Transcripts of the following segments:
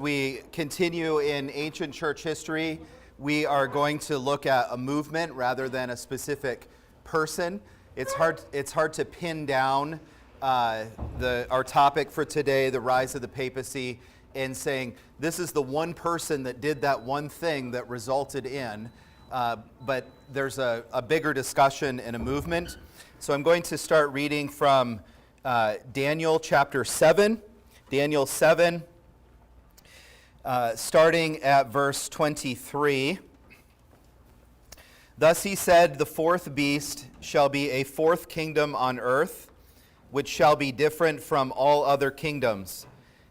We continue in ancient church history. We are going to look at a movement rather than a specific person. It's hard to pin down our topic for today, the rise of the papacy, and saying this is the one person that did that one thing that resulted in. But there's a bigger discussion and a movement. So I'm going to start reading from Daniel chapter 7. Daniel 7. Starting at verse 23. Thus he said, the fourth beast shall be a fourth kingdom on earth, which shall be different from all other kingdoms,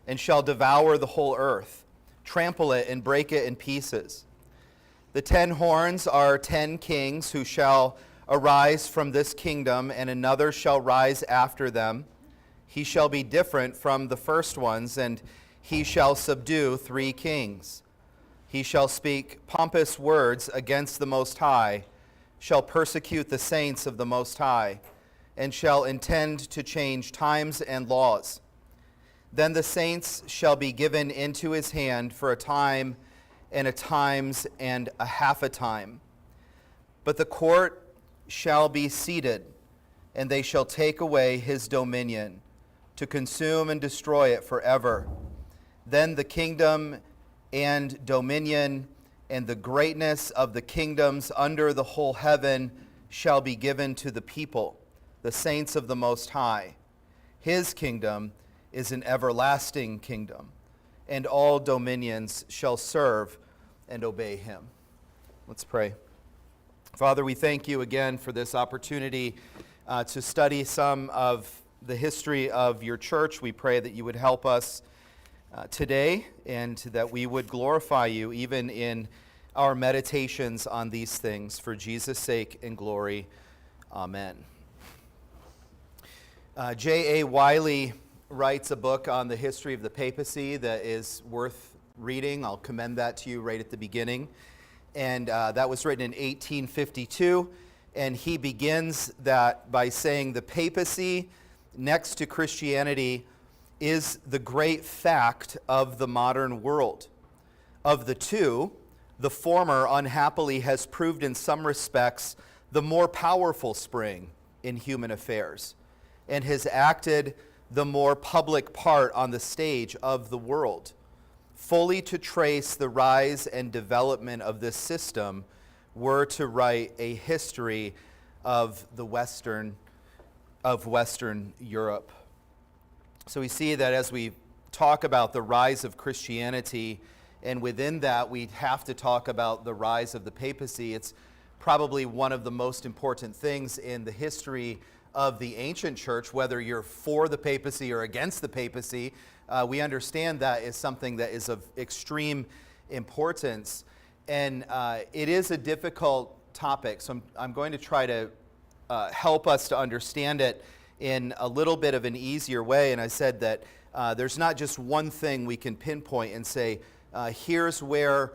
and shall devour the whole earth, trample it and break it in pieces. The 10 horns are 10 kings who shall arise from this kingdom, and another shall rise after them. He shall be different from the first ones, and he shall subdue 3 kings. He shall speak pompous words against the Most High, shall persecute the saints of the Most High, and shall intend to change times and laws. Then the saints shall be given into his hand for a time and a times and a half a time. But the court shall be seated, and they shall take away his dominion, to consume and destroy it forever. Then the kingdom and dominion and the greatness of the kingdoms under the whole heaven shall be given to the people, the saints of the Most High. His kingdom is an everlasting kingdom, and all dominions shall serve and obey him. Let's pray. Father, we thank you again for this opportunity to study some of the history of your church. We pray that you would help us today, and that we would glorify you even in our meditations on these things. For Jesus' sake and glory, amen. J.A. Wiley writes a book on the history of the papacy that is worth reading. I'll commend that to you right at the beginning. And that was written in 1852, and he begins that by saying the papacy, next to Christianity, is the great fact of the modern world. Of the two, the former unhappily has proved in some respects the more powerful spring in human affairs, and has acted the more public part on the stage of the world. Fully to trace the rise and development of this system were to write a history of Western Europe. So we see that as we talk about the rise of Christianity, and within that we have to talk about the rise of the papacy. It's probably one of the most important things in the history of the ancient church. Whether you're for the papacy or against the papacy, we understand that is something that is of extreme importance. And it is a difficult topic, so I'm going to try to help us to understand it in a little bit of an easier way. And I said that there's not just one thing we can pinpoint and say, here's where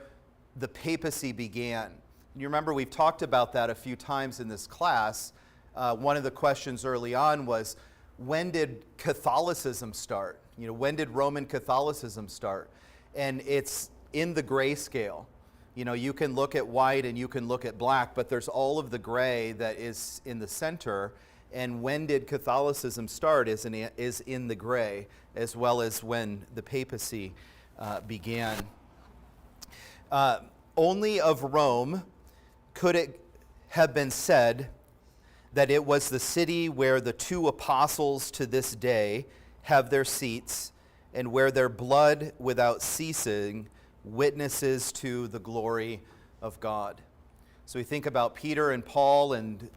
the papacy began. You remember we've talked about that a few times in this class. One of the questions early on was, when did Catholicism start? You know, when did Roman Catholicism start? And it's in the grayscale. You know, you can look at white and you can look at black, but there's all of the gray that is in the center. And when did Catholicism start is in the gray, as well as when the papacy began. Only of Rome could it have been said that it was the city where the 2 apostles to this day have their seats, and where their blood without ceasing witnesses to the glory of God. So we think about Peter and Paul, and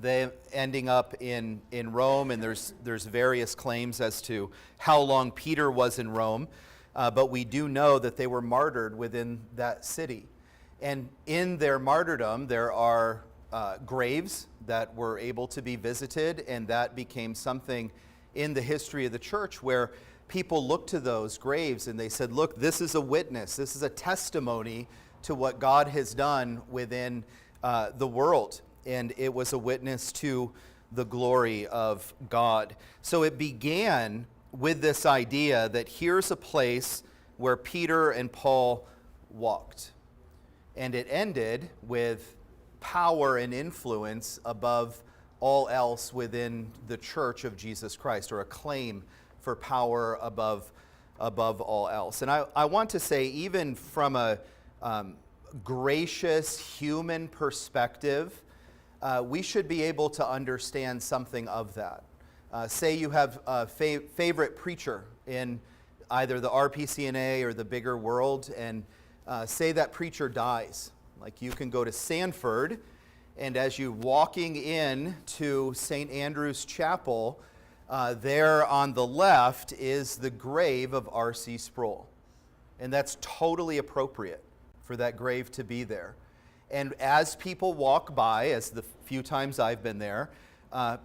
they ending up in Rome, and there's various claims as to how long Peter was in Rome, but we do know that they were martyred within that city. And in their martyrdom, there are graves that were able to be visited, and that became something in the history of the church where people looked to those graves and they said, look, this is a witness, this is a testimony to what God has done within the world. And it was a witness to the glory of God. So it began with this idea that here's a place where Peter and Paul walked. And it ended with power and influence above all else within the church of Jesus Christ, or a claim for power above all else. And I want to say, even from a gracious human perspective, we should be able to understand something of that. Say you have a favorite preacher in either the RPCNA or the bigger world, and say that preacher dies. Like, you can go to Sanford, and as you're walking in to St. Andrew's Chapel, there on the left is the grave of R.C. Sproul. And that's totally appropriate for that grave to be there. And as people walk by, as the few times I've been there,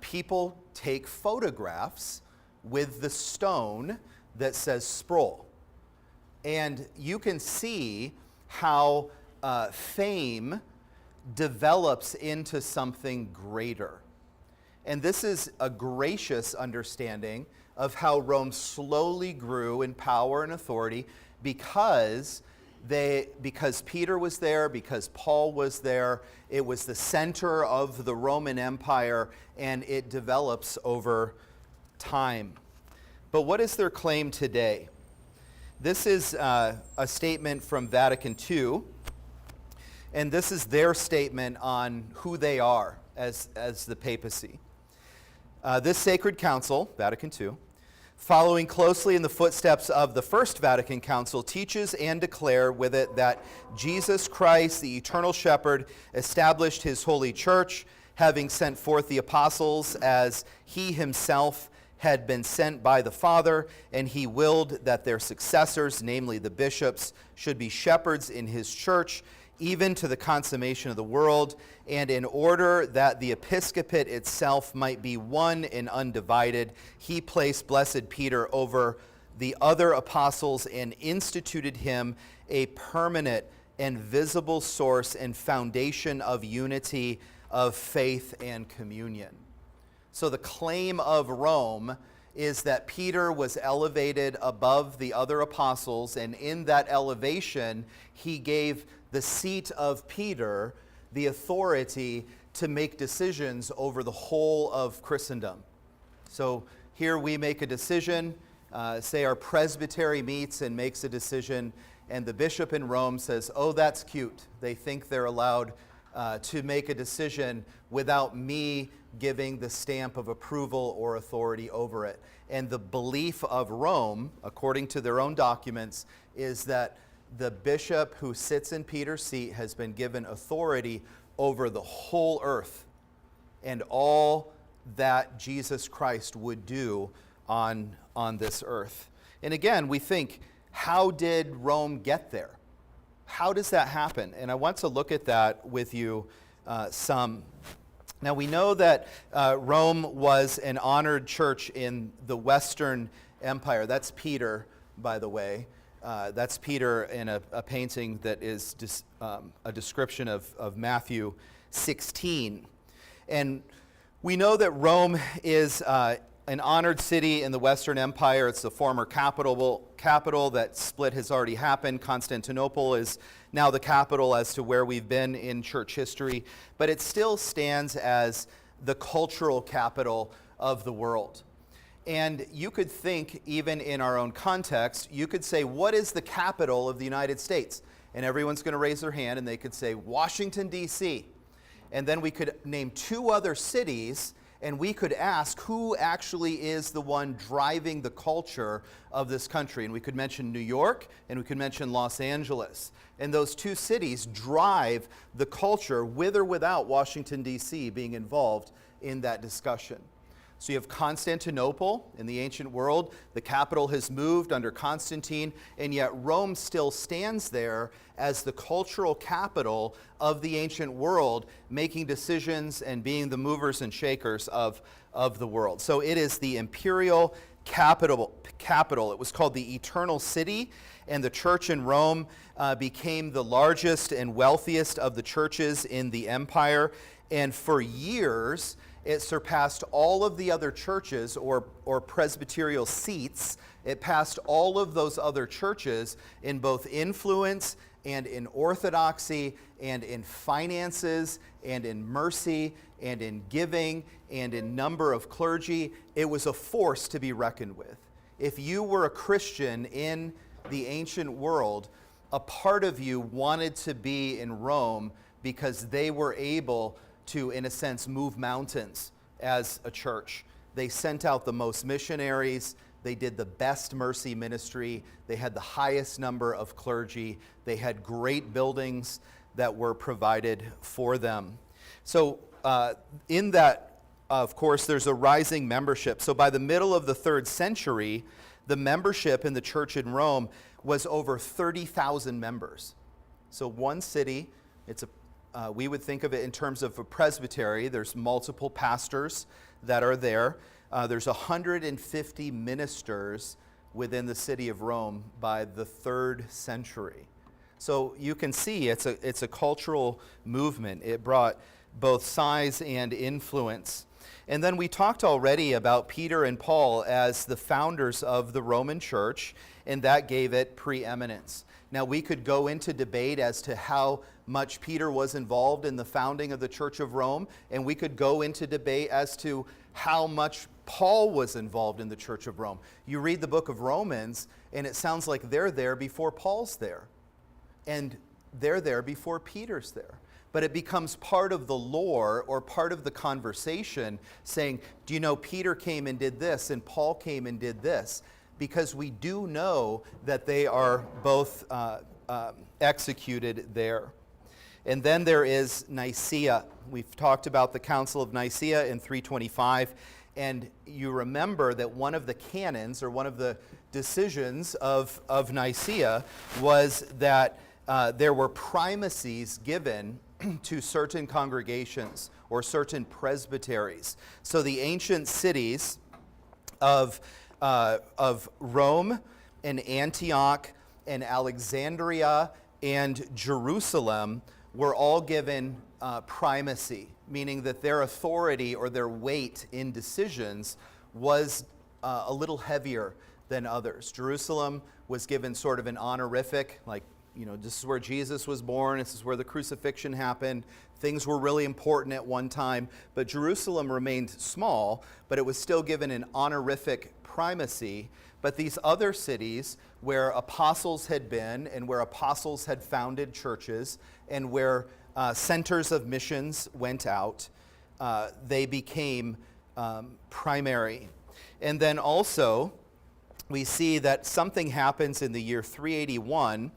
people take photographs with the stone that says Sproul. And you can see how fame develops into something greater. And this is a gracious understanding of how Rome slowly grew in power and authority because Peter was there, because Paul was there. It was the center of the Roman Empire, and it develops over time. But what is their claim today? This is a statement from Vatican II, and this is their statement on who they are as the papacy. This sacred council, Vatican II, following closely in the footsteps of the First Vatican Council, teaches and declare with it that Jesus Christ, the eternal shepherd, established his holy church, having sent forth the apostles as he himself had been sent by the Father, and he willed that their successors, namely the bishops, should be shepherds in his church, even to the consummation of the world, and in order that the episcopate itself might be one and undivided, he placed Blessed Peter over the other apostles and instituted him a permanent and visible source and foundation of unity of faith and communion. So the claim of Rome is that Peter was elevated above the other apostles, and in that elevation, he gave the seat of Peter the authority to make decisions over the whole of Christendom. So here we make a decision, say our presbytery meets and makes a decision, and the bishop in Rome says, oh, that's cute. They think they're allowed to make a decision without me giving the stamp of approval or authority over it. And the belief of Rome, according to their own documents, is that the bishop who sits in Peter's seat has been given authority over the whole earth and all that Jesus Christ would do on this earth. And again, we think, how did Rome get there? How does that happen? And I want to look at that with you some. Now, we know that Rome was an honored church in the Western Empire. That's Peter, by the way. That's Peter in a painting that is a description of Matthew 16. And we know that Rome is an honored city in the Western Empire. It's the former capital. That split has already happened. Constantinople is now the capital as to where we've been in church history, but it still stands as the cultural capital of the world. And you could think, even in our own context, you could say, what is the capital of the United States? And everyone's going to raise their hand, and they could say, Washington, D.C. And then we could name two other cities, and we could ask who actually is the one driving the culture of this country. And we could mention New York, and we could mention Los Angeles. And those two cities drive the culture, with or without Washington, D.C. being involved in that discussion. So you have Constantinople in the ancient world. The capital has moved under Constantine, and yet Rome still stands there as the cultural capital of the ancient world, making decisions and being the movers and shakers of the world. So it is the imperial capital. It was called the Eternal City, and the church in Rome became the largest and wealthiest of the churches in the empire. And for years, it surpassed all of the other churches or presbyterial seats It passed all of those other churches in both influence and in orthodoxy and in finances and in mercy and in giving and in number of clergy. It was a force to be reckoned with. If you were a Christian in the ancient world, a part of you wanted to be in Rome because they were able to, in a sense, move mountains as a church. They sent out the most missionaries. They did the best mercy ministry. They had the highest number of clergy. They had great buildings that were provided for them. So in that, of course, there's a rising membership. So by the middle of the 3rd century, the membership in the church in Rome was over 30,000 members. So one city, we would think of it in terms of a presbytery. There's multiple pastors that are there. There's 150 ministers within the city of Rome by the 3rd century. So you can see it's a cultural movement. It brought both size and influence. And then we talked already about Peter and Paul as the founders of the Roman church, and that gave it preeminence. Now, we could go into debate as to how much Peter was involved in the founding of the Church of Rome, and we could go into debate as to how much Paul was involved in the Church of Rome. You read the book of Romans, and it sounds like they're there before Paul's there, and they're there before Peter's there. But it becomes part of the lore or part of the conversation saying, do you know Peter came and did this and Paul came and did this? Because we do know that they are both executed there. And then there is Nicaea. We've talked about the Council of Nicaea in 325. And you remember that one of the canons or one of the decisions of Nicaea was that there were primacies given to certain congregations or certain presbyteries. So the ancient cities of Rome and Antioch and Alexandria and Jerusalem were all given primacy, meaning that their authority or their weight in decisions was a little heavier than others. Jerusalem was given sort of an honorific, like, you know, this is where Jesus was born, this is where the crucifixion happened. Things were really important at one time, but Jerusalem remained small, but it was still given an honorific primacy. But these other cities where apostles had been and where apostles had founded churches and where centers of missions went out, they became primary. And then also, we see that something happens in the year 381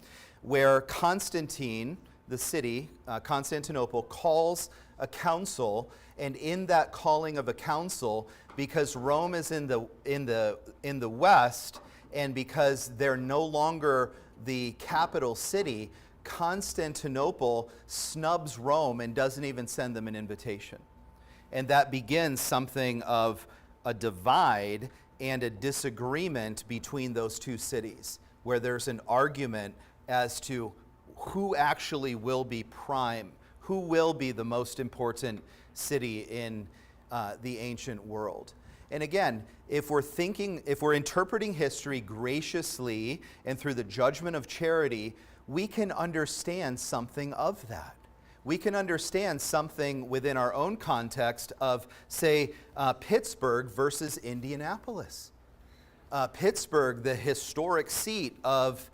where Constantine, the city, Constantinople, calls a council, and in that calling of a council, because Rome is in the west, and because they're no longer the capital city, Constantinople snubs Rome and doesn't even send them an invitation. And that begins something of a divide and a disagreement between those two cities, where there's an argument as to who actually will be prime, who will be the most important city in the ancient world. And again, if we're interpreting history graciously and through the judgment of charity, we can understand something of that. We can understand something within our own context of, say, Pittsburgh versus Indianapolis. Pittsburgh, the historic seat of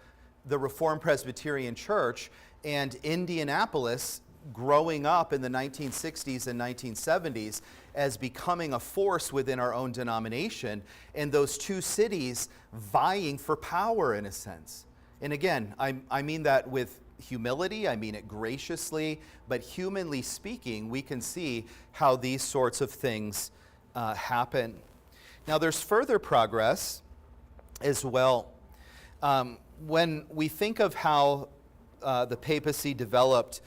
the Reformed Presbyterian Church, and Indianapolis growing up in the 1960s and 1970s as becoming a force within our own denomination, and those two cities vying for power in a sense. And again, I mean that with humility, I mean it graciously, but humanly speaking, we can see how these sorts of things happen. Now there's further progress as well. When we think of how the papacy developed,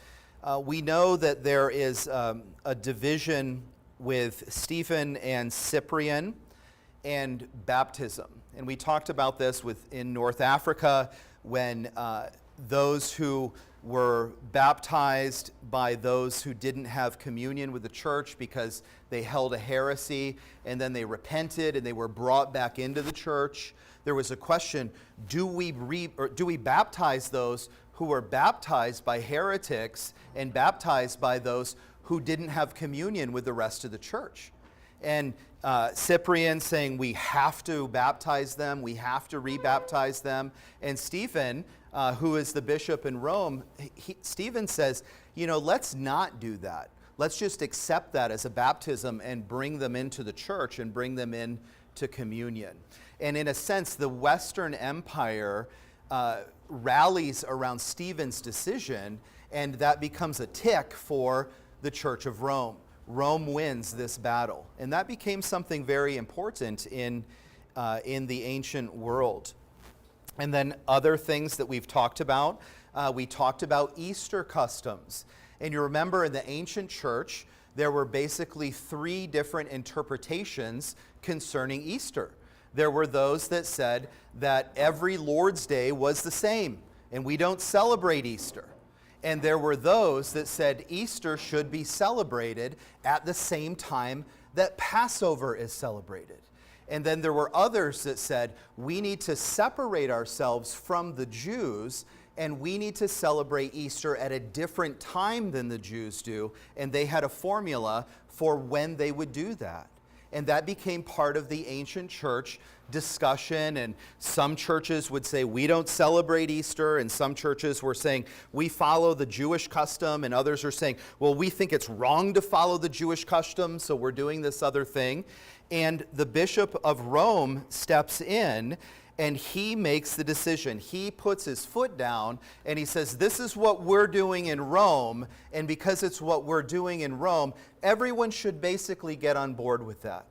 we know that there is a division with Stephen and Cyprian and baptism. And we talked about this in North Africa when those who were baptized by those who didn't have communion with the church because they held a heresy, and then they repented and they were brought back into the church. There was a question, do we baptize those who were baptized by heretics and baptized by those who didn't have communion with the rest of the church? And Cyprian saying we have to baptize them, we have to rebaptize them. And Stephen, who is the bishop in Rome, Stephen says, let's not do that. Let's just accept that as a baptism and bring them into the church and bring them into communion. And in a sense, the Western Empire rallies around Stephen's decision, and that becomes a tick for the Church of Rome. Rome wins this battle. And that became something very important in the ancient world. And then other things that we've talked about, we talked about Easter customs. And you remember in the ancient church, there were basically 3 different interpretations concerning Easter. There were those that said that every Lord's Day was the same, and we don't celebrate Easter. And there were those that said Easter should be celebrated at the same time that Passover is celebrated. And then there were others that said we need to separate ourselves from the Jews, and we need to celebrate Easter at a different time than the Jews do. And they had a formula for when they would do that. And that became part of the ancient church discussion. And some churches would say, we don't celebrate Easter. And some churches were saying, we follow the Jewish custom. And others are saying, well, we think it's wrong to follow the Jewish custom, so we're doing this other thing. And the Bishop of Rome steps in, and he makes the decision. He puts his foot down and he says, this is what we're doing in Rome. And because it's what we're doing in Rome, everyone should basically get on board with that.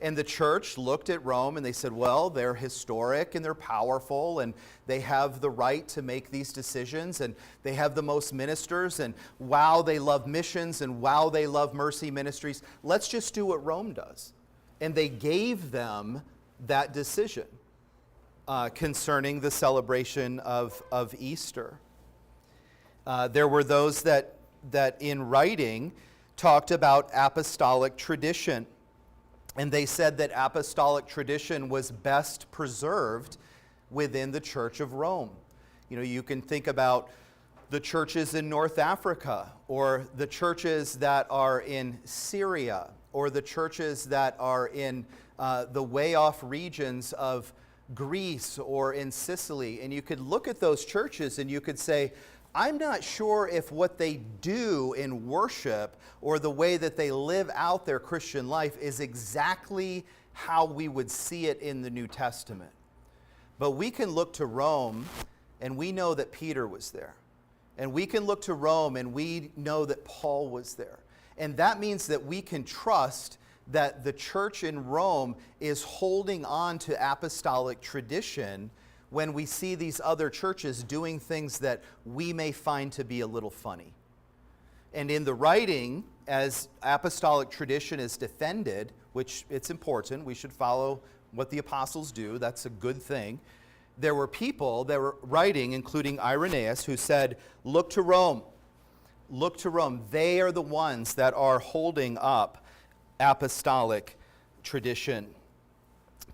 And the church looked at Rome and they said, well, they're historic and they're powerful and they have the right to make these decisions and they have the most ministers, and wow, they love missions, and wow, they love mercy ministries. Let's just do what Rome does. And they gave them that decision. Concerning the celebration of Easter. There were those that in writing talked about apostolic tradition. And they said that apostolic tradition was best preserved within the Church of Rome. You can think about the churches in North Africa, or the churches that are in Syria, or the churches that are in the way off regions of Greece or in Sicily. And you could look at those churches and you could say, I'm not sure if what they do in worship or the way that they live out their Christian life is exactly how we would see it in the New Testament. But we can look to Rome and we know that Peter was there. And we can look to Rome and we know that Paul was there. And that means that we can trust that the church in Rome is holding on to apostolic tradition when we see these other churches doing things that we may find to be a little funny. And in the writing, as apostolic tradition is defended, which it's important, we should follow what the apostles do, that's a good thing. There were people that were writing, including Irenaeus, who said, look to Rome. Look to Rome. They are the ones that are holding up apostolic tradition.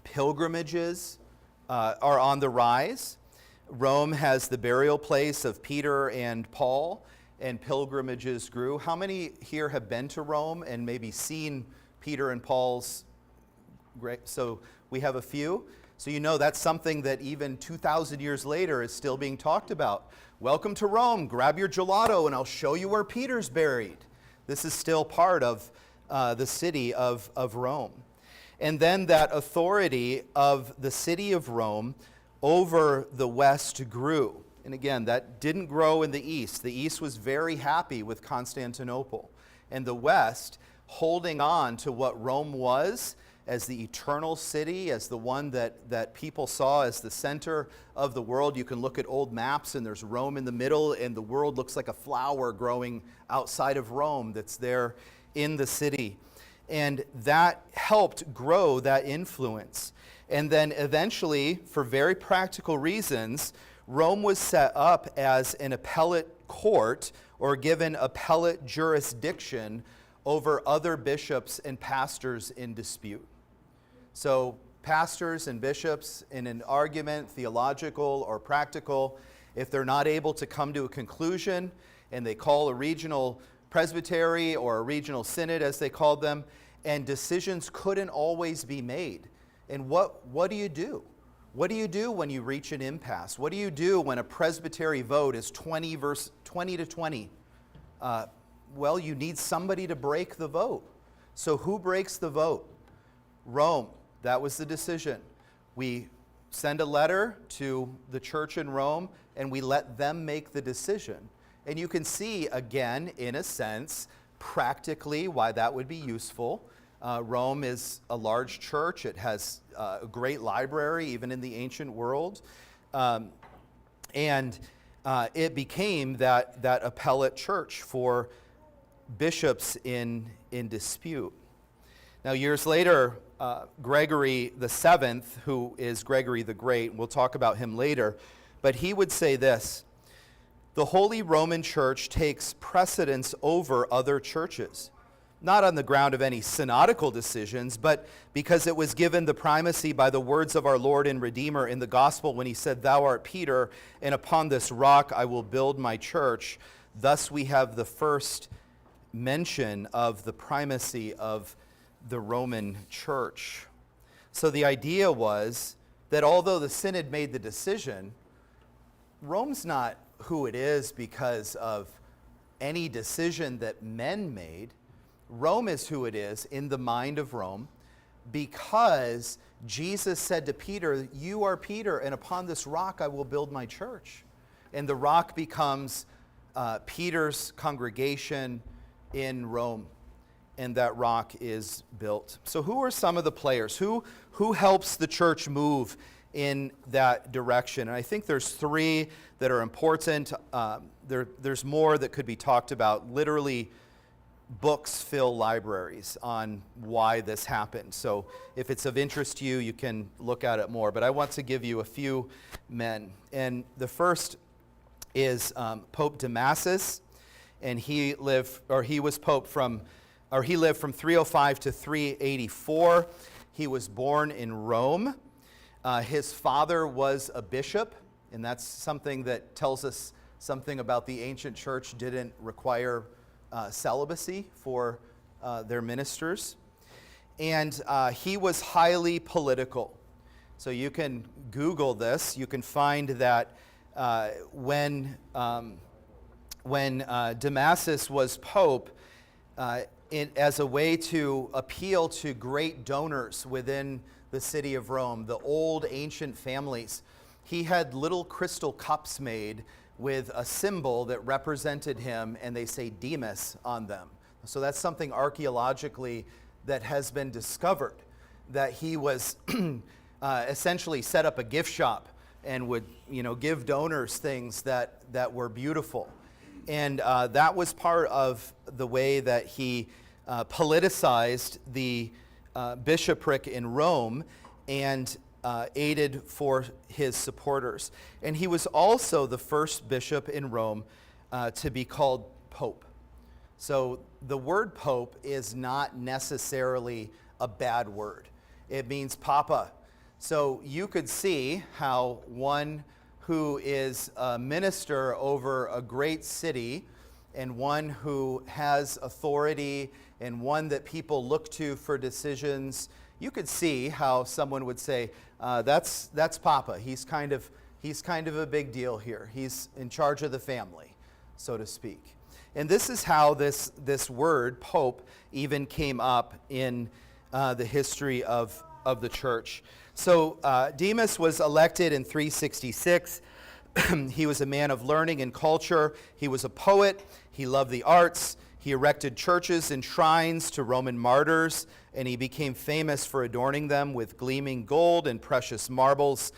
Pilgrimages are on the rise. Rome has the burial place of Peter and Paul, and pilgrimages grew. How many here have been to Rome and maybe seen Peter and Paul's grave? So we have a few. So that's something that even 2,000 years later is still being talked about. Welcome to Rome. Grab your gelato and I'll show you where Peter's buried. This is still part of the city of Rome. And then that authority of the city of Rome over the West grew. And again, that didn't grow in the East. The East was very happy with Constantinople. And the West, holding on to what Rome was as the eternal city, as the one that people saw as the center of the world. You can look at old maps and there's Rome in the middle, and the world looks like a flower growing outside of Rome that's there in the city. And that helped grow that influence. And then eventually, for very practical reasons, Rome was set up as an appellate court or given appellate jurisdiction over other bishops and pastors in dispute. So pastors and bishops in an argument, theological or practical, if they're not able to come to a conclusion and they call a regional presbytery or a regional synod, as they called them, and decisions couldn't always be made. And what do you do? What do you do when you reach an impasse? What do you do when a presbytery vote is 20 to 20? Well, you need somebody to break the vote. So who breaks the vote? Rome. That was the decision. We send a letter to the church in Rome and we let them make the decision. And you can see, again, in a sense, practically why that would be useful. Rome is a large church. It has a great library, even in the ancient world. And it became that appellate church for bishops in dispute. Now, years later, Gregory VII, who is Gregory the Great, we'll talk about him later, but he would say this: the Holy Roman Church takes precedence over other churches, not on the ground of any synodical decisions, but because it was given the primacy by the words of our Lord and Redeemer in the gospel when he said, "Thou art Peter, and upon this rock I will build my church." Thus we have the first mention of the primacy of the Roman Church. So the idea was that although the synod made the decision, Rome's not who it is because of any decision that men made. Rome is who it is in the mind of Rome because Jesus said to Peter, "You are Peter, and upon this rock I will build my church." And the rock becomes Peter's congregation in Rome, and that rock is built. So who are some of the players? Who helps the church move in that direction? And I think there's three that are important. There's more that could be talked about. Literally, books fill libraries on why this happened. So if it's of interest to you, you can look at it more. But I want to give you a few men. And the first is Pope Damasus, and he lived from 305 to 384. He was born in Rome. His father was a bishop, and that's something that tells us something about the ancient church didn't require celibacy for their ministers. And he was highly political. So you can Google this. You can find that when Damasus was pope, as a way to appeal to great donors within the city of Rome, the old ancient families, he had little crystal cups made with a symbol that represented him, and they say Demas on them. So that's something archaeologically that has been discovered, that he was essentially set up a gift shop and would give donors things that were beautiful. And that was part of the way that he politicized the bishopric in Rome and aided for his supporters. And he was also the first bishop in Rome to be called pope. So the word pope is not necessarily a bad word. It means papa. So you could see how one who is a minister over a great city and one who has authority and one that people look to for decisions, you could see how someone would say, that's Papa. He's kind of a big deal here. He's in charge of the family, so to speak. And this is how this word, pope, even came up in the history of the church. So Demas was elected in 366. He was a man of learning and culture. He was a poet. He loved the arts. He erected churches and shrines to Roman martyrs, and he became famous for adorning them with gleaming gold and precious marbles.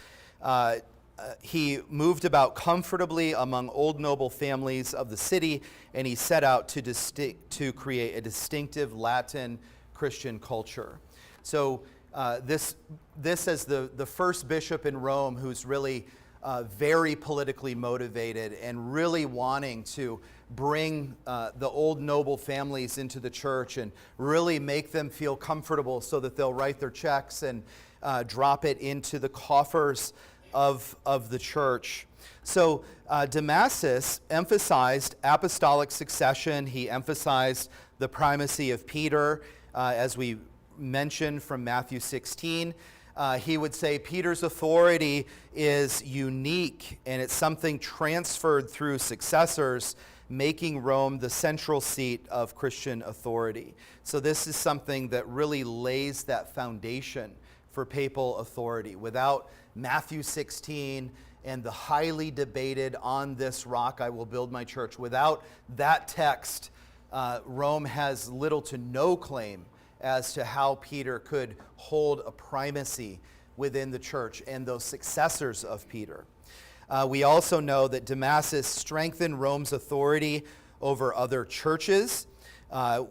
He moved about comfortably among old noble families of the city, and he set out to create a distinctive Latin Christian culture. So this as the first bishop in Rome who's really very politically motivated and really wanting to bring the old noble families into the church and really make them feel comfortable so that they'll write their checks and drop it into the coffers of the church. So Damasus emphasized apostolic succession. He emphasized the primacy of Peter, as we mentioned from Matthew 16. He would say Peter's authority is unique, and it's something transferred through successors, making Rome the central seat of Christian authority. So this is something that really lays that foundation for papal authority. Without Matthew 16 and the highly debated "on this rock I will build my church," without that text, Rome has little to no claim as to how Peter could hold a primacy within the church and those successors of Peter. We also know that Damasus strengthened Rome's authority over other churches.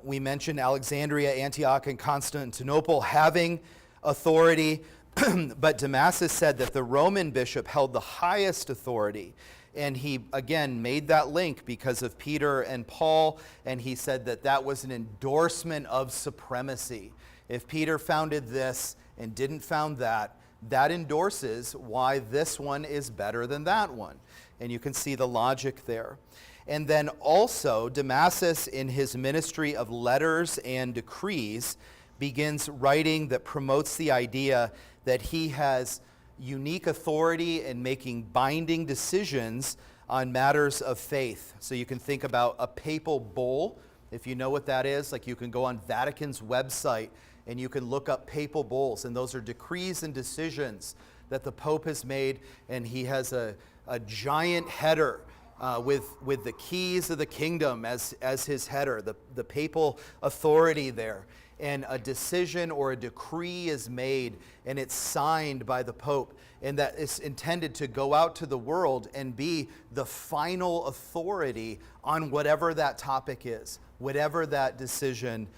We mentioned Alexandria, Antioch, and Constantinople having authority, but Damasus said that the Roman bishop held the highest authority. And he, again, made that link because of Peter and Paul, and he said that that was an endorsement of supremacy. If Peter founded this and didn't found that, that endorses why this one is better than that one. And you can see the logic there. And then also, Damasus, in his ministry of letters and decrees, begins writing that promotes the idea that he has unique authority in making binding decisions on matters of faith. So you can think about a papal bull, if you know what that is. Like, you can go on Vatican's website and you can look up papal bulls, and those are decrees and decisions that the Pope has made, and he has a giant header with the keys of the kingdom as his header, the papal authority there. And a decision or a decree is made, and it's signed by the Pope, and that is intended to go out to the world and be the final authority on whatever that topic is, whatever that decision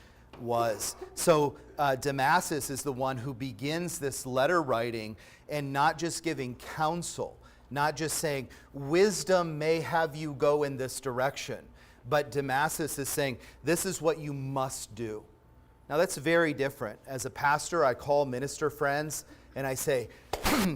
was. So Damasus is the one who begins this letter writing, and not just giving counsel, not just saying, wisdom may have you go in this direction, but Damasus is saying, this is what you must do. Now, that's very different. As a pastor, I call minister friends and I say,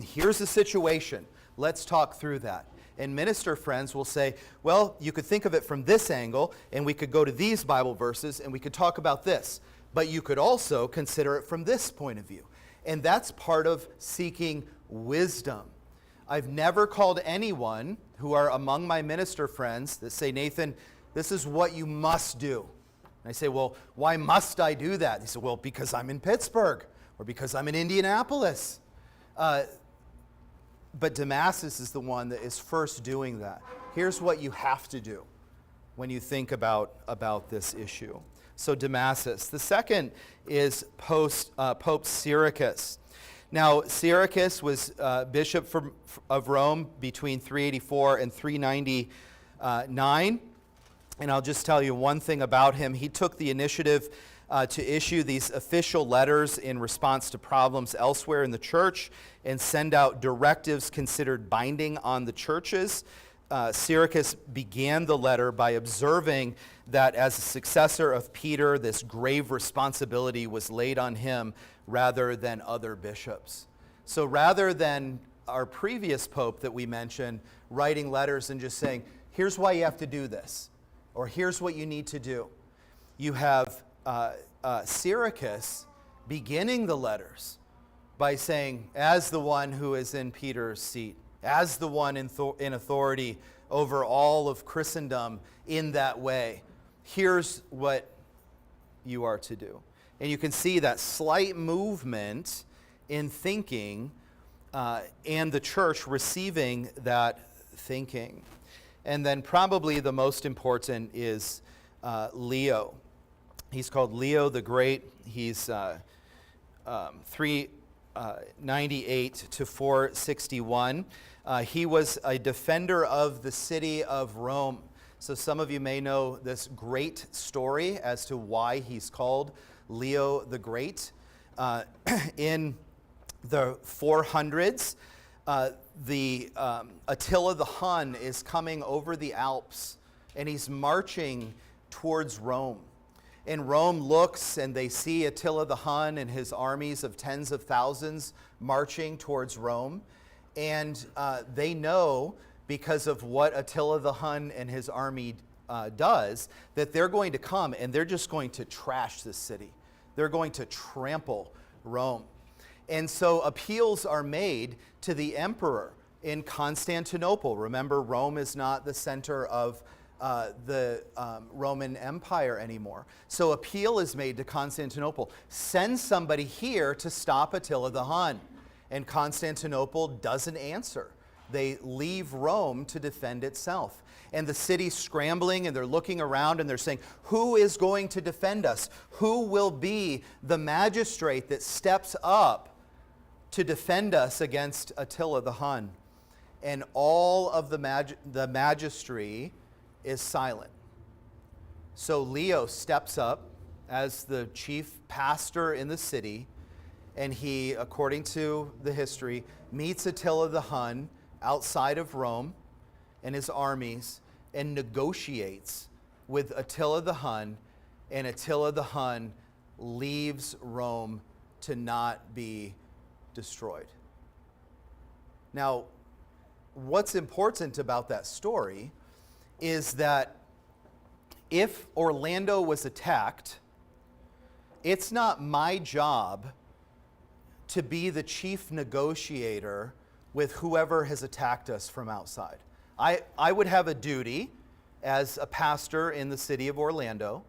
here's the situation. Let's talk through that. And minister friends will say, well, you could think of it from this angle, and we could go to these Bible verses, and we could talk about this. But you could also consider it from this point of view. And that's part of seeking wisdom. I've never called anyone who are among my minister friends that say, Nathan, this is what you must do. And I say, well, why must I do that? They say, well, because I'm in Pittsburgh, or because I'm in Indianapolis. But Damasus is the one that is first doing that. Here's what you have to do when you think about this issue. So Damasus. The second is Pope Syracuse. Now, Syracuse was bishop of Rome between 384 and 399. And I'll just tell you one thing about him. He took the initiative to issue these official letters in response to problems elsewhere in the church and send out directives considered binding on the churches. Syracuse began the letter by observing that as a successor of Peter, this grave responsibility was laid on him rather than other bishops. So rather than our previous pope that we mentioned writing letters and just saying, here's why you have to do this, or here's what you need to do, you have Syracuse beginning the letters by saying, as the one who is in Peter's seat, as the one in authority over all of Christendom in that way, here's what you are to do. And you can see that slight movement in thinking and the church receiving that thinking. And then probably the most important is Leo. He's called Leo the Great. He's 398 to 461. He was a defender of the city of Rome. So some of you may know this great story as to why he's called Leo the Great. In the 400s, Attila the Hun is coming over the Alps, and he's marching towards Rome. And Rome looks, and they see Attila the Hun and his armies of tens of thousands marching towards Rome. And they know, because of what Attila the Hun and his army does, that they're going to come and they're just going to trash this city. They're going to trample Rome. And so appeals are made to the emperor in Constantinople. Remember, Rome is not the center of the Roman Empire anymore. So appeal is made to Constantinople. Send somebody here to stop Attila the Hun. And Constantinople doesn't answer. They leave Rome to defend itself. And the city's scrambling, and they're looking around, and they're saying, who is going to defend us? Who will be the magistrate that steps up to defend us against Attila the Hun? And all of the magistry is silent. So Leo steps up as the chief pastor in the city, and he, according to the history, meets Attila the Hun outside of Rome and his armies, and negotiates with Attila the Hun, and Attila the Hun leaves Rome to not be destroyed. Now, what's important about that story is that if Orlando was attacked, it's not my job to be the chief negotiator with whoever has attacked us from outside. I would have a duty as a pastor in the city of Orlando,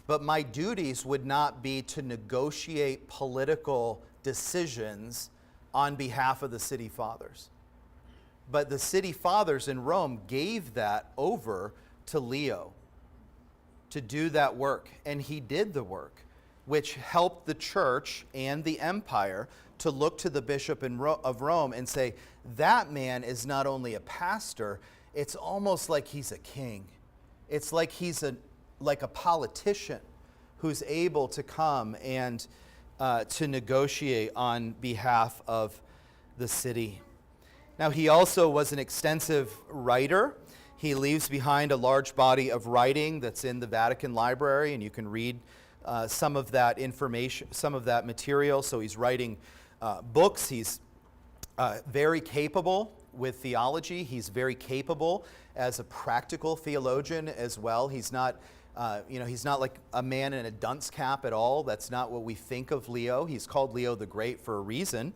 but my duties would not be to negotiate political decisions on behalf of the city fathers. But the city fathers in Rome gave that over to Leo to do that work, and he did the work, which helped the church and the empire to look to the bishop of Rome and say, that man is not only a pastor, it's almost like he's a king. It's like he's like a politician who's able to come and to negotiate on behalf of the city. Now, he also was an extensive writer. He leaves behind a large body of writing that's in the Vatican Library, and you can read some of that information, some of that material. So he's writing books. He's very capable with theology. He's very capable as a practical theologian as well. He's not, he's not like a man in a dunce cap at all. That's not what we think of Leo. He's called Leo the Great for a reason.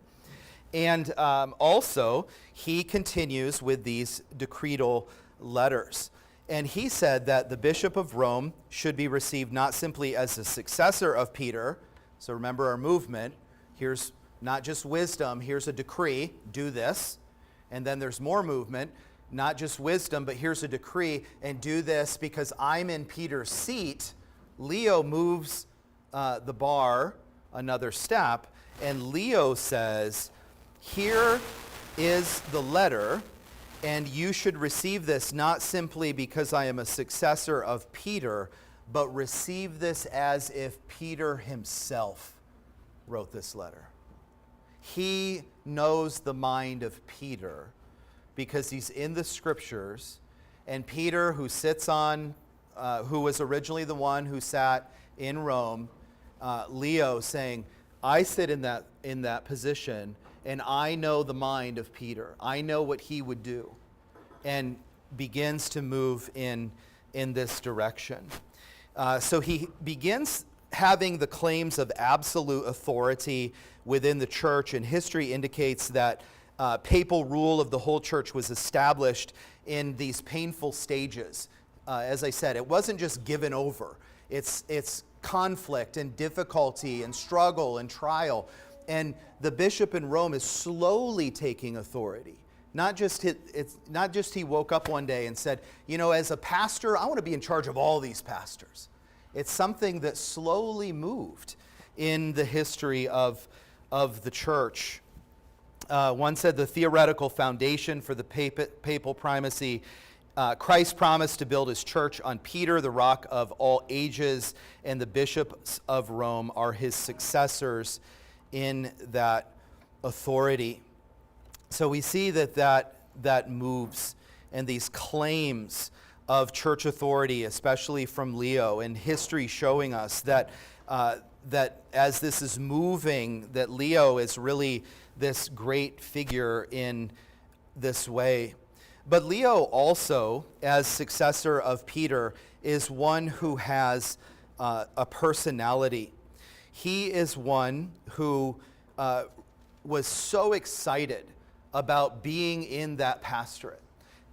And also, he continues with these decretal letters. And he said that the Bishop of Rome should be received not simply as a successor of Peter. So remember our movement. Here's not just wisdom, here's a decree, do this. And then there's more movement, not just wisdom, but here's a decree, and do this because I'm in Peter's seat. Leo moves the bar another step, and Leo says, here is the letter, and you should receive this not simply because I am a successor of Peter, but receive this as if Peter himself wrote this letter. He knows the mind of Peter because he's in the scriptures, and Peter, who sits on, who was originally the one who sat in Rome, Leo saying, I sit in that position, and I know the mind of Peter. I know what he would do, and begins to move in this direction. So he begins having the claims of absolute authority within the church, and history indicates that papal rule of the whole church was established in these painful stages. As I said, it wasn't just given over. It's conflict and difficulty and struggle and trial. And the bishop in Rome is slowly taking authority. Not just he woke up one day and said, as a pastor, I want to be in charge of all these pastors. It's something that slowly moved in the history of the church. One said the theoretical foundation for the papal primacy, Christ promised to build his church on Peter, the rock of all ages, and the bishops of Rome are his successors in that authority. So we see that moves, and these claims of church authority, especially from Leo, and history showing us that that as this is moving, that Leo is really this great figure in this way. But Leo also, as successor of Peter, is one who has a personality. He is one who was so excited about being in that pastorate,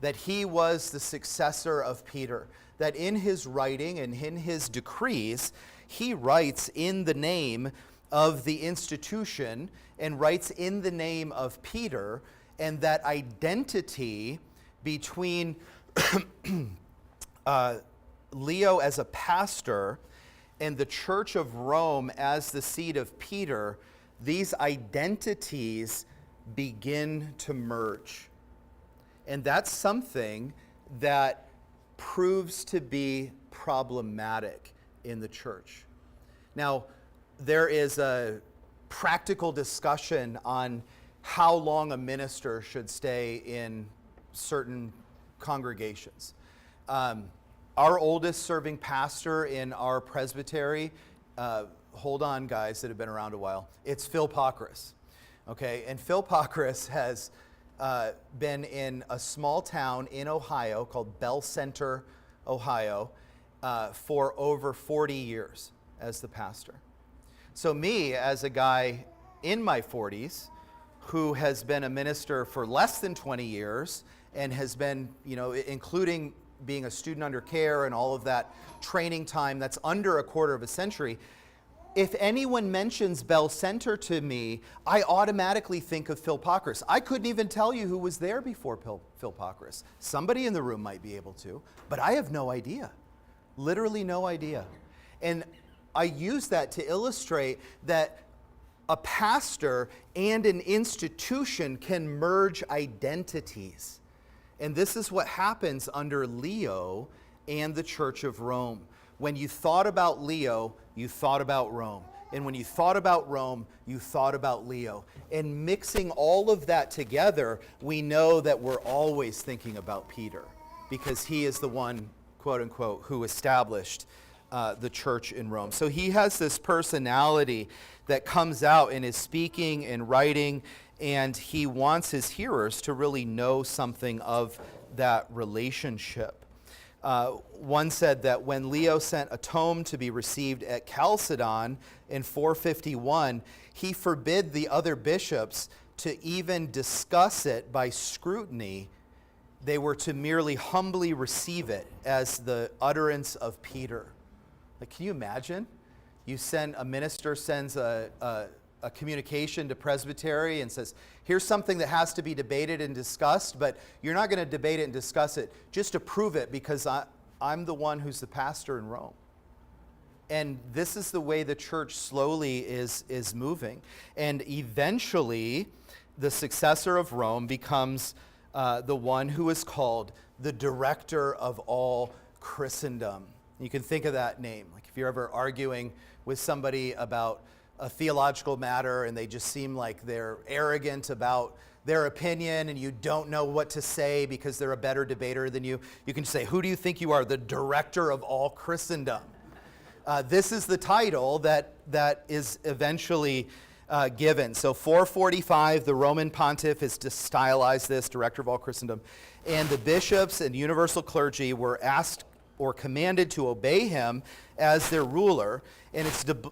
that he was the successor of Peter, that in his writing and in his decrees, he writes in the name of the institution and writes in the name of Peter, and that identity between Leo as a pastor and the Church of Rome as the seat of Peter, these identities begin to merge. And that's something that proves to be problematic in the church. Now, there is a practical discussion on how long a minister should stay in certain congregations. Our oldest serving pastor in our presbytery, hold on guys that have been around a while, it's Phil Pockris. Okay, and Phil Pockris has been in a small town in Ohio called Bell Center, Ohio, for over 40 years as the pastor. So me, as a guy in my 40s, who has been a minister for less than 20 years and has been, including being a student under care and all of that training time, that's under a quarter of a century. If anyone mentions Bell Center to me, I automatically think of Phil Pockris. I couldn't even tell you who was there before Phil Pockris. Somebody in the room might be able to, but I have no idea. Literally no idea. And I use that to illustrate that a pastor and an institution can merge identities. And this is what happens under Leo and the Church of Rome. When you thought about Leo, you thought about Rome. And when you thought about Rome, you thought about Leo. And mixing all of that together, we know that we're always thinking about Peter, because he is the one, quote unquote, who established the church in Rome. So he has this personality that comes out in his speaking and writing, and he wants his hearers to really know something of that relationship. One said that when Leo sent a tome to be received at Chalcedon in 451, he forbid the other bishops to even discuss it by scrutiny. They were to merely humbly receive it as the utterance of Peter. Like, can you imagine? A minister sends a communication to presbytery and says, here's something that has to be debated and discussed, but you're not going to debate it and discuss it. Just approve it because I'm the one who's the pastor in Rome. And this is the way the church slowly is moving. And eventually, the successor of Rome becomes the one who is called the director of all Christendom. You can think of that name. Like if you're ever arguing with somebody about a theological matter and they just seem like they're arrogant about their opinion and you don't know what to say because they're a better debater than you, you can say, who do you think you are? The director of all Christendom. This is the title that is eventually given. So 445, the Roman pontiff is to stylize this, director of all Christendom. And the bishops and universal clergy were asked or commanded to obey him as their ruler. And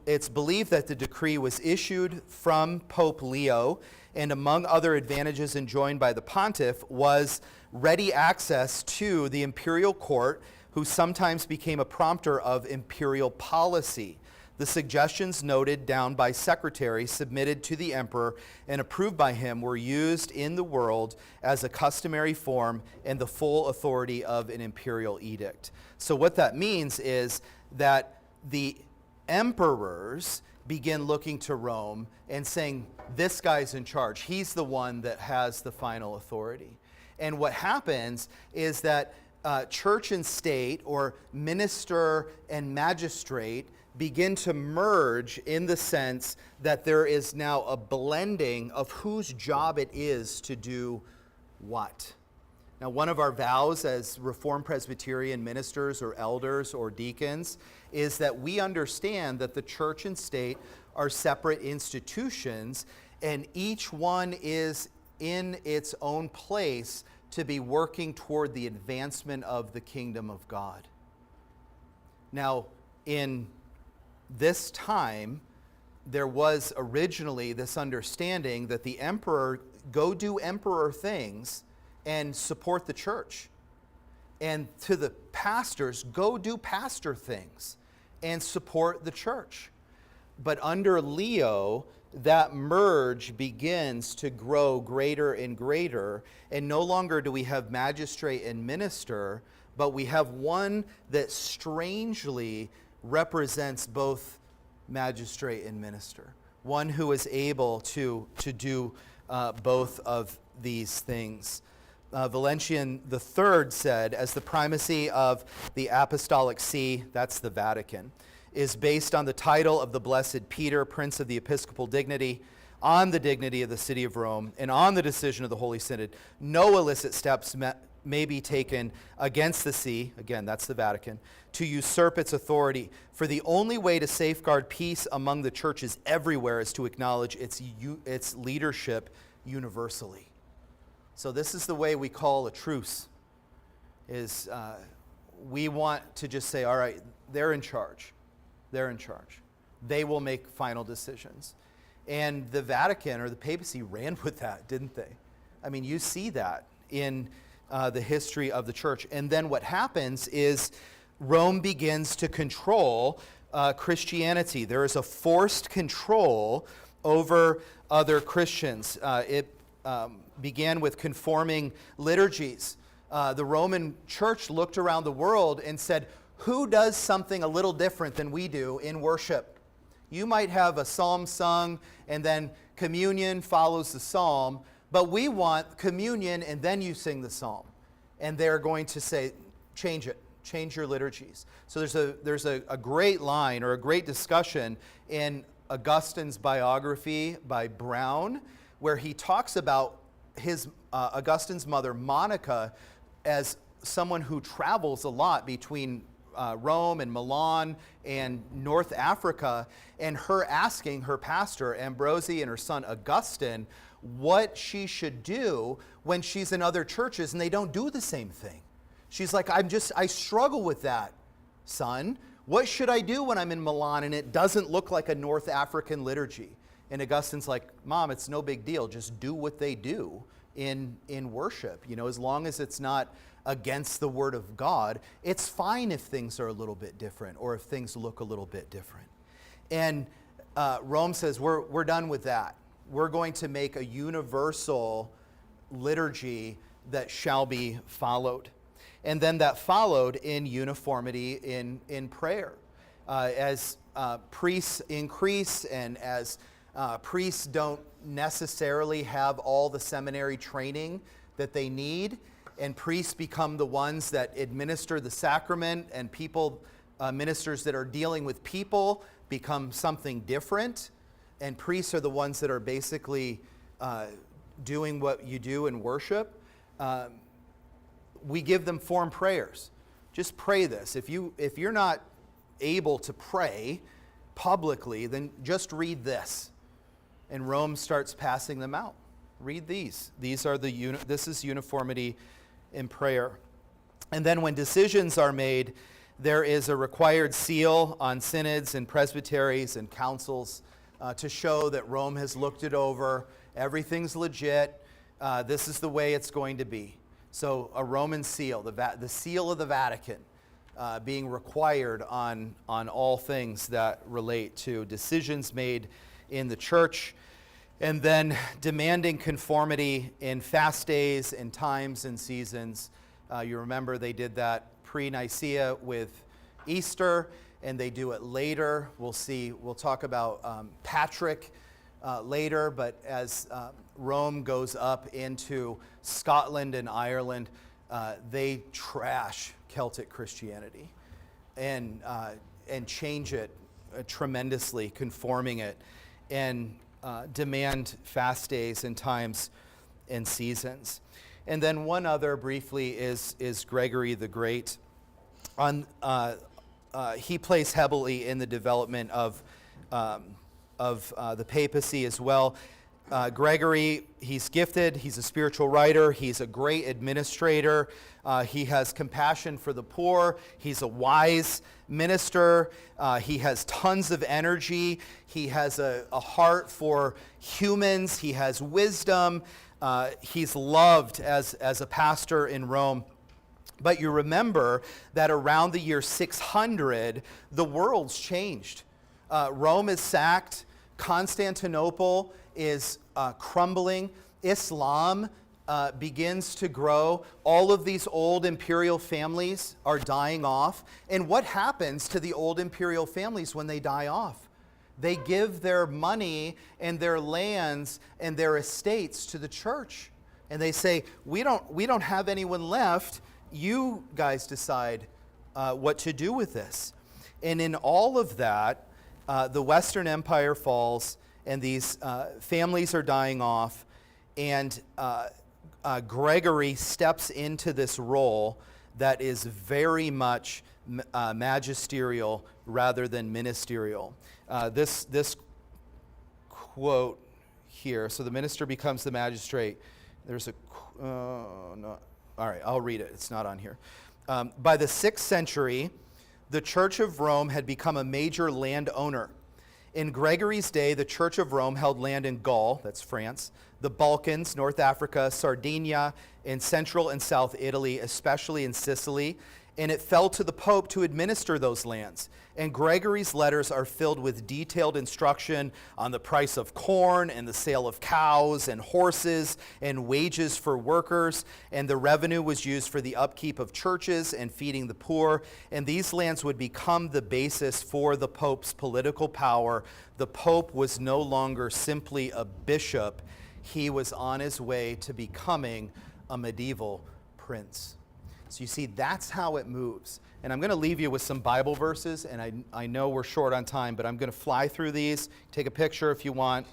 it's believed that the decree was issued from Pope Leo, and among other advantages enjoined by the pontiff was ready access to the imperial court, who sometimes became a prompter of imperial policy. The suggestions noted down by secretaries submitted to the emperor and approved by him were used in the world as a customary form and the full authority of an imperial edict. So what that means is that the emperors begin looking to Rome and saying, this guy's in charge. He's the one that has the final authority. And what happens is that church and state, or minister and magistrate, begin to merge in the sense that there is now a blending of whose job it is to do what. Now, one of our vows as Reformed Presbyterian ministers or elders or deacons is that we understand that the church and state are separate institutions, and each one is in its own place to be working toward the advancement of the kingdom of God. Now, in this time, there was originally this understanding that the emperor go do emperor things and support the church. And to the pastors, go do pastor things and support the church. But under Leo, that merge begins to grow greater and greater, and no longer do we have magistrate and minister, but we have one that strangely represents both magistrate and minister, one who is able to do both of these things. Valentian III said, as the primacy of the apostolic see, that's the Vatican, is based on the title of the blessed Peter, Prince of the Episcopal dignity, on the dignity of the city of Rome, and on the decision of the Holy Synod, no illicit steps may be taken against the see, again, that's the Vatican, to usurp its authority. For the only way to safeguard peace among the churches everywhere is to acknowledge its leadership universally. So this is the way we call a truce, is we want to just say, all right, they're in charge. They're in charge. They will make final decisions. And the Vatican or the Papacy ran with that, didn't they? I mean, you see that in the history of the church. And then what happens is Rome begins to control Christianity. There is a forced control over other Christians. It began with conforming liturgies. The Roman Church looked around the world and said, who does something a little different than we do in worship? You might have a psalm sung and then communion follows the psalm, but we want communion and then you sing the psalm. And they're going to say, change it, change your liturgies. So there's a great line or a great discussion in Augustine's biography by Brown, where he talks about his Augustine's mother, Monica, as someone who travels a lot between Rome and Milan and North Africa, and her asking her pastor, Ambrosi, and her son, Augustine, what she should do when she's in other churches and they don't do the same thing. She's like, I struggle with that, son. What should I do when I'm in Milan and it doesn't look like a North African liturgy? And Augustine's like, Mom, it's no big deal. Just do what they do in worship. You know, as long as it's not against the word of God, it's fine if things are a little bit different or if things look a little bit different. And Rome says, we're done with that. We're going to make a universal liturgy that shall be followed. And then that followed in uniformity in prayer. As priests increase and as priests don't necessarily have all the seminary training that they need, and priests become the ones that administer the sacrament, and people, ministers that are dealing with people, become something different, and priests are the ones that are basically doing what you do in worship. We give them form prayers. Just pray this. If you're not able to pray publicly, then just read this. And Rome starts passing them out. Read these. This is uniformity in prayer. And then when decisions are made, there is a required seal on synods and presbyteries and councils to show that Rome has looked it over. Everything's legit. This is the way it's going to be. So a Roman seal, the seal of the Vatican, being required on all things that relate to decisions made in the church, and then demanding conformity in fast days and times and seasons. You remember they did that pre-Nicaea with Easter, and they do it later. We'll talk about Patrick later, but as Rome goes up into Scotland and Ireland, they trash Celtic Christianity and change it tremendously, conforming it, and demand fast days and times and seasons. And then one other briefly is Gregory the Great. He plays heavily in the development of the papacy as well. Gregory, he's gifted, he's a spiritual writer, he's a great administrator, he has compassion for the poor, he's a wise minister, he has tons of energy, he has a heart for humans, he has wisdom, he's loved as a pastor in Rome. But you remember that around the year 600, the world's changed. Rome is sacked, Constantinople is crumbling, Islam begins to grow, all of these old imperial families are dying off. And what happens to the old imperial families when they die off? They give their money and their lands and their estates to the church. And they say, we don't have anyone left. You guys decide what to do with this. And in all of that, the Western Empire falls, and these families are dying off, and Gregory steps into this role that is very much magisterial rather than ministerial. This quote here, so the minister becomes the magistrate. There's a, no, all right, I'll read it. It's not on here. By the 6th century, the Church of Rome had become a major landowner. In Gregory's day, the Church of Rome held land in Gaul, that's France, the Balkans, North Africa, Sardinia, in Central and South Italy, especially in Sicily, and it fell to the Pope to administer those lands. And Gregory's letters are filled with detailed instruction on the price of corn and the sale of cows and horses and wages for workers, and the revenue was used for the upkeep of churches and feeding the poor, and these lands would become the basis for the Pope's political power. The Pope was no longer simply a bishop. He was on his way to becoming a medieval prince. So you see, that's how it moves. And I'm going to leave you with some Bible verses, and I know we're short on time, but I'm going to fly through these. Take a picture if you want.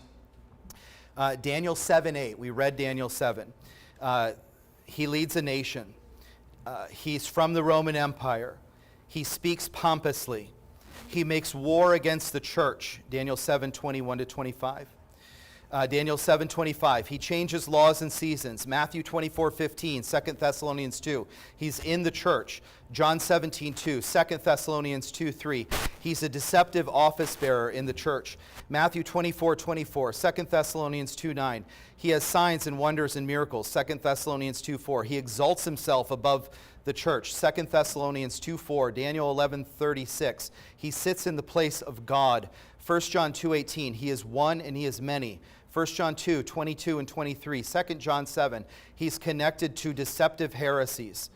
Daniel 7:8. We read Daniel 7. He leads a nation. He's from the Roman Empire. He speaks pompously. He makes war against the church. Daniel 7:21-25. Daniel 7:25, he changes laws and seasons. Matthew 24:15, 2 Thessalonians 2, he's in the church. John 17:2, 2 Thessalonians 2:3, he's a deceptive office bearer in the church. Matthew 24:24, 2 Thessalonians 2:9, he has signs and wonders and miracles. 2 Thessalonians 2:4, he exalts himself above the church. 2 Thessalonians 2:4, Daniel 11:36, he sits in the place of God. 1 John 2:18, he is one and he is many. 1 John 2:22 and 23. 2 John 7, he's connected to deceptive heresies.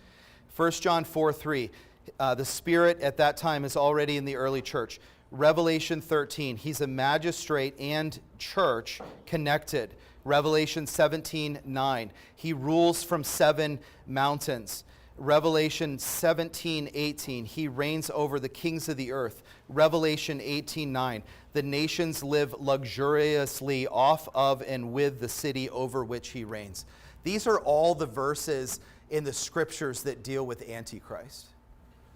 1 John 4:3, the Spirit at that time is already in the early church. Revelation 13, he's a magistrate and church connected. Revelation 17:9, he rules from 7 mountains. Revelation 17:18, he reigns over the kings of the earth. Revelation 18:9, the nations live luxuriously off of and with the city over which he reigns. These are all the verses in the scriptures that deal with Antichrist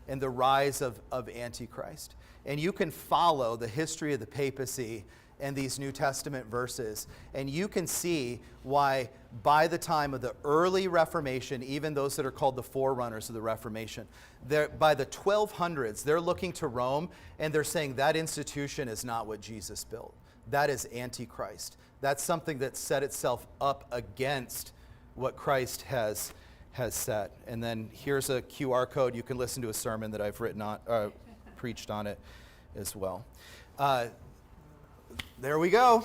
and the rise of Antichrist. And you can follow the history of the papacy and these New Testament verses, and you can see why by the time of the early Reformation, even those that are called the forerunners of the Reformation, by the 1200s, they're looking to Rome and they're saying that institution is not what Jesus built. That is Antichrist. That's something that set itself up against what Christ has set. And then here's a QR code. You can listen to a sermon that I've preached on it as well. There we go.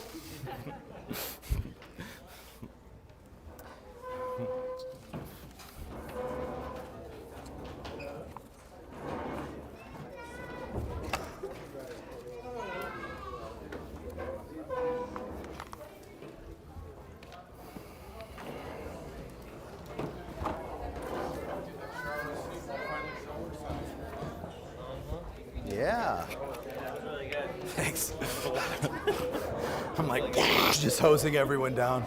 Yeah. That's really good. Thanks. I'm like, just hosing everyone down.